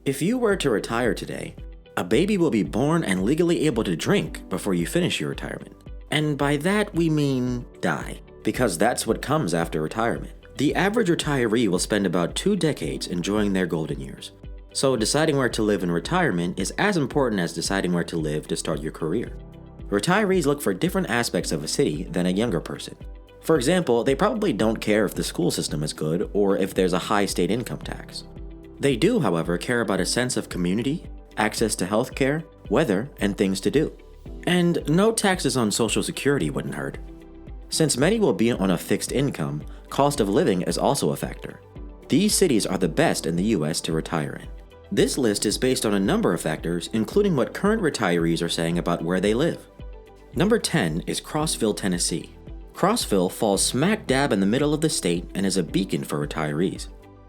If you were to retire today, a baby will be born and legally able to drink before you finish your retirement. And by that we mean die, because that's what comes after retirement. The average retiree will spend about 2 decades enjoying their golden years. So deciding where to live in retirement is as important as deciding where to live to start your career. Retirees look for different aspects of a city than a younger person. For example, they probably don't care if the school system is good or if there's a high state income tax. They do, however, care about a sense of community, access to healthcare, weather, and things to do. And no taxes on Social Security wouldn't hurt. Since many will be on a fixed income, cost of living is also a factor. These cities are the best in the US to retire in. This list is based on a number of factors, including what current retirees are saying about where they live. Number 10 is Crossville, Tennessee. Crossville falls smack dab in the middle of the state and is a beacon for retirees.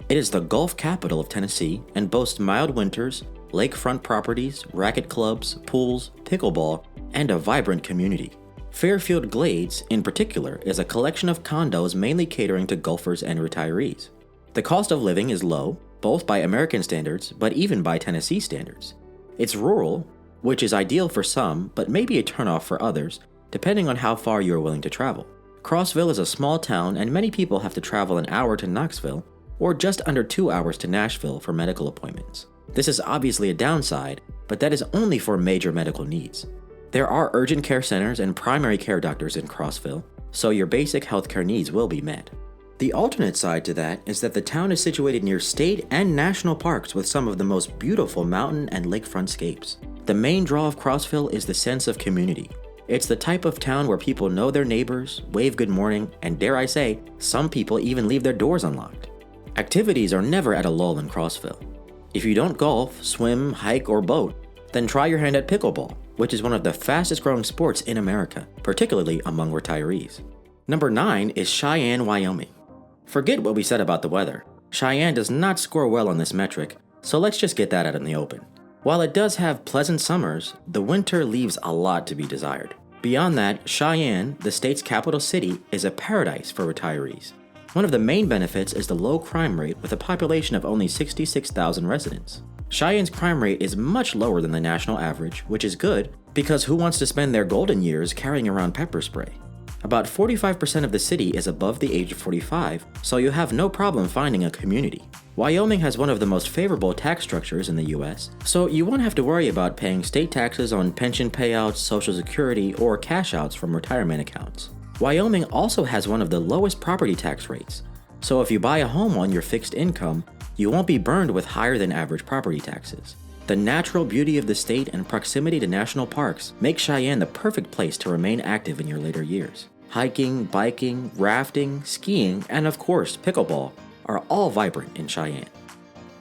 It is the Gulf capital of Tennessee and boasts mild winters, lakefront properties, racket clubs, pools, pickleball, and a vibrant community. Fairfield Glades, in particular, is a collection of condos mainly catering to golfers and retirees. The cost of living is low, both by American standards, but even by Tennessee standards. It's rural, which is ideal for some, but maybe a turnoff for others, depending on how far you are willing to travel. Crossville is a small town, and many people have to travel an hour to Knoxville, or just under 2 hours to Nashville for medical appointments. This is obviously a downside, but that is only for major medical needs. There are urgent care centers and primary care doctors in Crossville, so your basic healthcare needs will be met. The alternate side to that is that the town is situated near state and national parks with some of the most beautiful mountain and lakefront scapes. The main draw of Crossville is the sense of community. It's the type of town where people know their neighbors, wave good morning, and dare I say, some people even leave their doors unlocked. Activities are never at a lull in Crossville. If you don't golf, swim, hike, or boat, then try your hand at pickleball, which is one of the fastest growing sports in America, particularly among retirees. Number 9 is Cheyenne, Wyoming. Forget what we said about the weather. Cheyenne does not score well on this metric, so let's just get that out in the open. While it does have pleasant summers, the winter leaves a lot to be desired. Beyond that, Cheyenne, the state's capital city, is a paradise for retirees. One of the main benefits is the low crime rate with a population of only 66,000 residents. Cheyenne's crime rate is much lower than the national average, which is good because who wants to spend their golden years carrying around pepper spray? About 45% of the city is above the age of 45, so you have no problem finding a community. Wyoming has one of the most favorable tax structures in the US, so you won't have to worry about paying state taxes on pension payouts, Social Security, or cash outs from retirement accounts. Wyoming also has one of the lowest property tax rates, so if you buy a home on your fixed income, you won't be burned with higher than average property taxes. The natural beauty of the state and proximity to national parks make Cheyenne the perfect place to remain active in your later years. Hiking, biking, rafting, skiing, and of course pickleball are all vibrant in Cheyenne.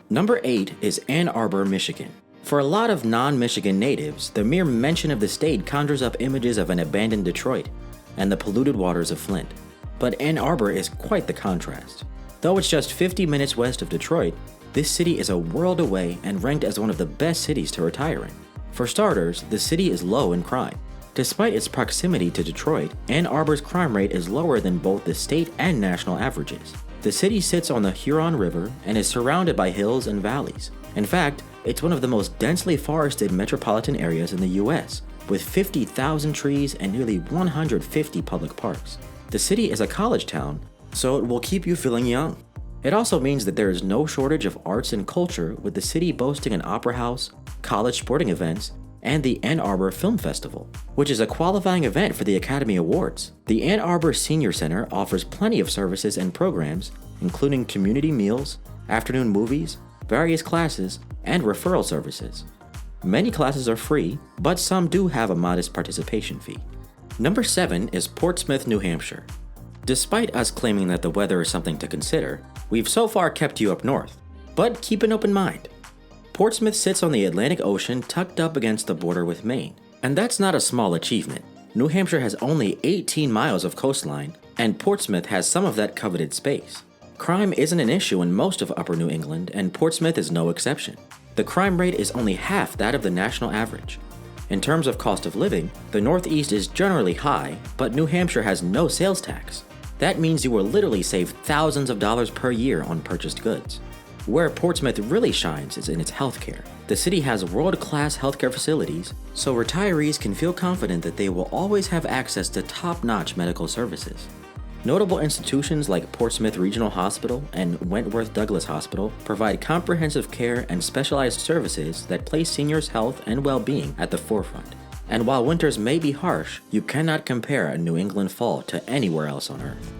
Number 8 is Ann Arbor, Michigan. For a lot of non-Michigan natives, the mere mention of the state conjures up images of an abandoned Detroit and the polluted waters of Flint. But Ann Arbor is quite the contrast. Though it's just 50 minutes west of Detroit, this city is a world away and ranked as one of the best cities to retire in. For starters, the city is low in crime. Despite its proximity to Detroit, Ann Arbor's crime rate is lower than both the state and national averages. The city sits on the Huron River and is surrounded by hills and valleys. In fact, it's one of the most densely forested metropolitan areas in the US, with 50,000 trees and nearly 150 public parks. The city is a college town, so it will keep you feeling young. It also means that there is no shortage of arts and culture, with the city boasting an opera house, college sporting events, and the Ann Arbor Film Festival, which is a qualifying event for the Academy Awards. The Ann Arbor Senior Center offers plenty of services and programs, including community meals, afternoon movies, various classes, and referral services. Many classes are free, but some do have a modest participation fee. Number 7 is Portsmouth, New Hampshire. Despite us claiming that the weather is something to consider, we've so far kept you up north. But keep an open mind. Portsmouth sits on the Atlantic Ocean tucked up against the border with Maine, and that's not a small achievement. New Hampshire has only 18 miles of coastline, and Portsmouth has some of that coveted space. Crime isn't an issue in most of Upper New England, and Portsmouth is no exception. The crime rate is only half that of the national average. In terms of cost of living, the Northeast is generally high, but New Hampshire has no sales tax. That means you will literally save thousands of dollars per year on purchased goods. Where Portsmouth really shines is in its healthcare. The city has world-class healthcare facilities, so retirees can feel confident that they will always have access to top-notch medical services. Notable institutions like Portsmouth Regional Hospital and Wentworth Douglas Hospital provide comprehensive care and specialized services that place seniors' health and well-being at the forefront. And while winters may be harsh, you cannot compare a New England fall to anywhere else on Earth.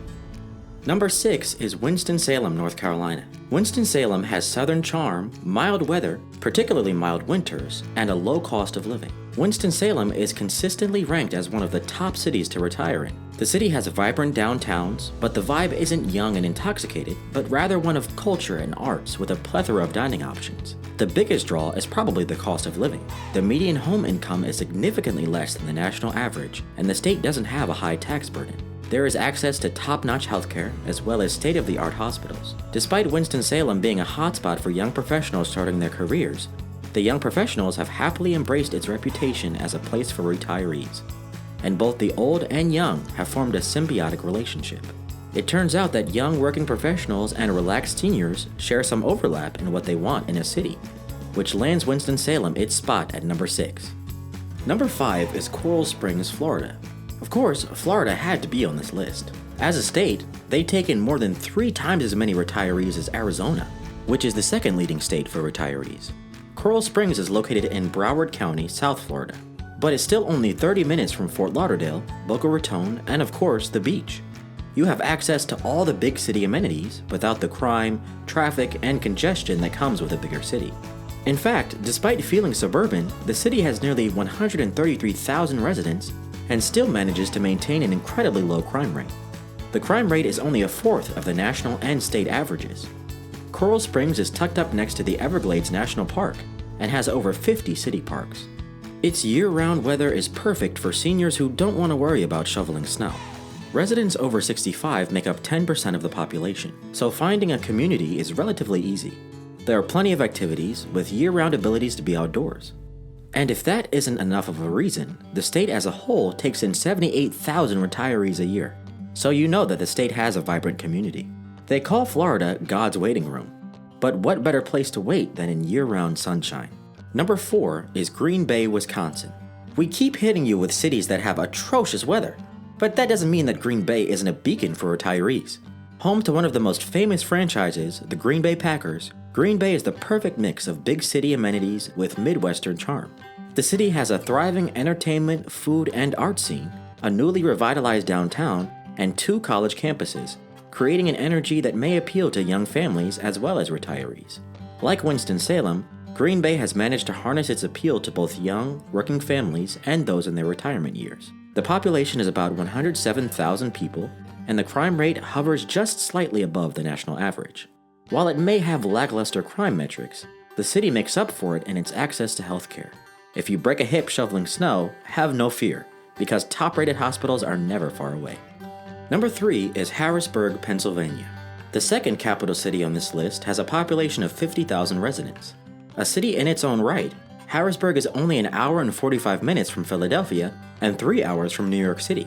Number 6 is Winston-Salem, North Carolina. Winston-Salem has southern charm, mild weather, particularly mild winters, and a low cost of living. Winston-Salem is consistently ranked as one of the top cities to retire in. The city has vibrant downtowns, but the vibe isn't young and intoxicated, but rather one of culture and arts with a plethora of dining options. The biggest draw is probably the cost of living. The median home income is significantly less than the national average, and the state doesn't have a high tax burden. There is access to top-notch healthcare as well as state-of-the-art hospitals. Despite Winston-Salem being a hotspot for young professionals starting their careers, the young professionals have happily embraced its reputation as a place for retirees. And both the old and young have formed a symbiotic relationship. It turns out that young working professionals and relaxed seniors share some overlap in what they want in a city, which lands Winston-Salem its spot at number 6. Number 5 is Coral Springs, Florida. Of course, Florida had to be on this list. As a state, they take in more than 3 times as many retirees as Arizona, which is the second leading state for retirees. Coral Springs is located in Broward County, South Florida, but it's still only 30 minutes from Fort Lauderdale, Boca Raton, and of course, the beach. You have access to all the big city amenities without the crime, traffic, and congestion that comes with a bigger city. In fact, despite feeling suburban, the city has nearly 133,000 residents and still manages to maintain an incredibly low crime rate. The crime rate is only a fourth of the national and state averages. Coral Springs is tucked up next to the Everglades National Park and has over 50 city parks. Its year-round weather is perfect for seniors who don't want to worry about shoveling snow. Residents over 65 make up 10% of the population, so finding a community is relatively easy. There are plenty of activities with year-round abilities to be outdoors. And if that isn't enough of a reason, the state as a whole takes in 78,000 retirees a year. So you know that the state has a vibrant community. They call Florida God's waiting room. But what better place to wait than in year-round sunshine? Number 4 is Green Bay, Wisconsin. We keep hitting you with cities that have atrocious weather, but that doesn't mean that Green Bay isn't a beacon for retirees. Home to one of the most famous franchises, the Green Bay Packers, Green Bay is the perfect mix of big city amenities with Midwestern charm. The city has a thriving entertainment, food, and art scene, a newly revitalized downtown, and 2 college campuses, creating an energy that may appeal to young families as well as retirees. Like Winston-Salem, Green Bay has managed to harness its appeal to both young, working families and those in their retirement years. The population is about 107,000 people, and the crime rate hovers just slightly above the national average. While it may have lackluster crime metrics, the city makes up for it in its access to healthcare. If you break a hip shoveling snow, have no fear, because top-rated hospitals are never far away. Number 3 is Harrisburg, Pennsylvania. The second capital city on this list has a population of 50,000 residents. A city in its own right, Harrisburg is only an hour and 45 minutes from Philadelphia and 3 hours from New York City.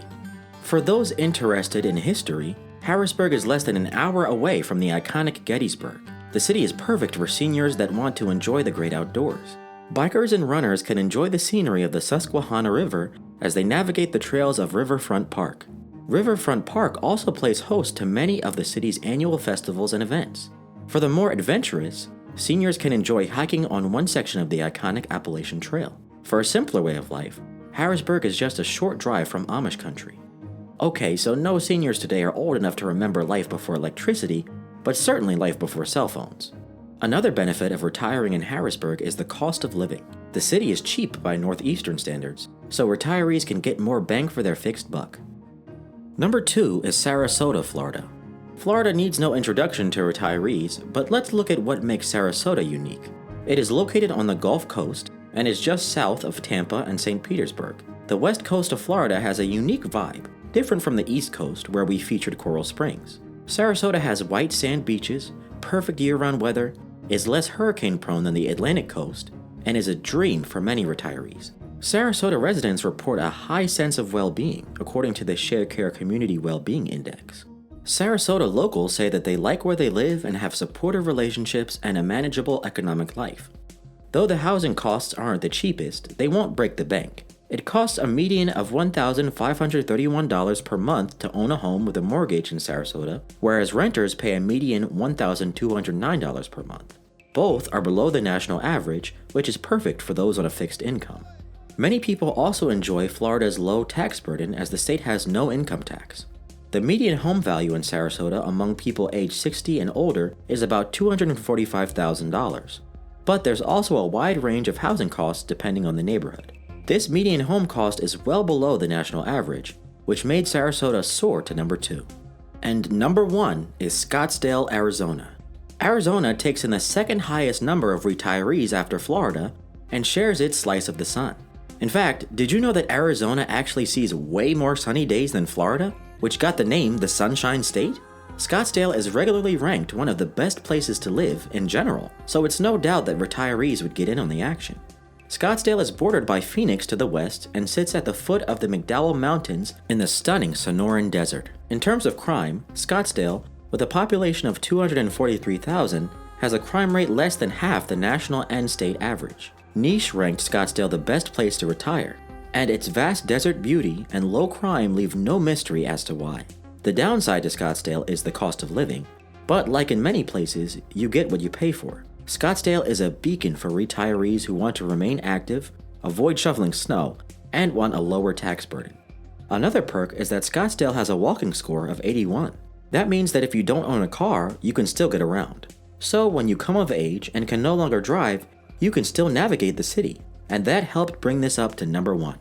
For those interested in history, Harrisburg is less than an hour away from the iconic Gettysburg. The city is perfect for seniors that want to enjoy the great outdoors. Bikers and runners can enjoy the scenery of the Susquehanna River as they navigate the trails of Riverfront Park. Riverfront Park also plays host to many of the city's annual festivals and events. For the more adventurous, seniors can enjoy hiking on one section of the iconic Appalachian Trail. For a simpler way of life, Harrisburg is just a short drive from Amish country. Okay, so no seniors today are old enough to remember life before electricity, but certainly life before cell phones. Another benefit of retiring in Harrisburg is the cost of living. The city is cheap by Northeastern standards, so retirees can get more bang for their fixed buck. Number 2 is Sarasota, Florida. Florida needs no introduction to retirees, but let's look at what makes Sarasota unique. It is located on the Gulf Coast and is just south of Tampa and St. Petersburg. The west coast of Florida has a unique vibe, different from the East Coast where we featured Coral Springs. Sarasota has white sand beaches, perfect year-round weather, is less hurricane-prone than the Atlantic coast, and is a dream for many retirees. Sarasota residents report a high sense of well-being, according to the Sharecare Community Well-Being Index. Sarasota locals say that they like where they live and have supportive relationships and a manageable economic life. Though the housing costs aren't the cheapest, they won't break the bank. It costs a median of $1,531 per month to own a home with a mortgage in Sarasota, whereas renters pay a median $1,209 per month. Both are below the national average, which is perfect for those on a fixed income. Many people also enjoy Florida's low tax burden as the state has no income tax. The median home value in Sarasota among people aged 60 and older is about $245,000. But there's also a wide range of housing costs depending on the neighborhood. This median home cost is well below the national average, which made Sarasota soar to number 2. And number 1 is Scottsdale, Arizona. Arizona takes in the second highest number of retirees after Florida and shares its slice of the sun. In fact, did you know that Arizona actually sees way more sunny days than Florida, which got the name the Sunshine State? Scottsdale is regularly ranked one of the best places to live in general, so it's no doubt that retirees would get in on the action. Scottsdale is bordered by Phoenix to the west and sits at the foot of the McDowell Mountains in the stunning Sonoran Desert. In terms of crime, Scottsdale, with a population of 243,000, has a crime rate less than half the national and state average. Niche ranked Scottsdale the best place to retire, and its vast desert beauty and low crime leave no mystery as to why. The downside to Scottsdale is the cost of living, but like in many places, you get what you pay for. Scottsdale is a beacon for retirees who want to remain active, avoid shoveling snow, and want a lower tax burden. Another perk is that Scottsdale has a walking score of 81. That means that if you don't own a car, you can still get around. So when you come of age and can no longer drive, you can still navigate the city, and that helped bring this up to number 1.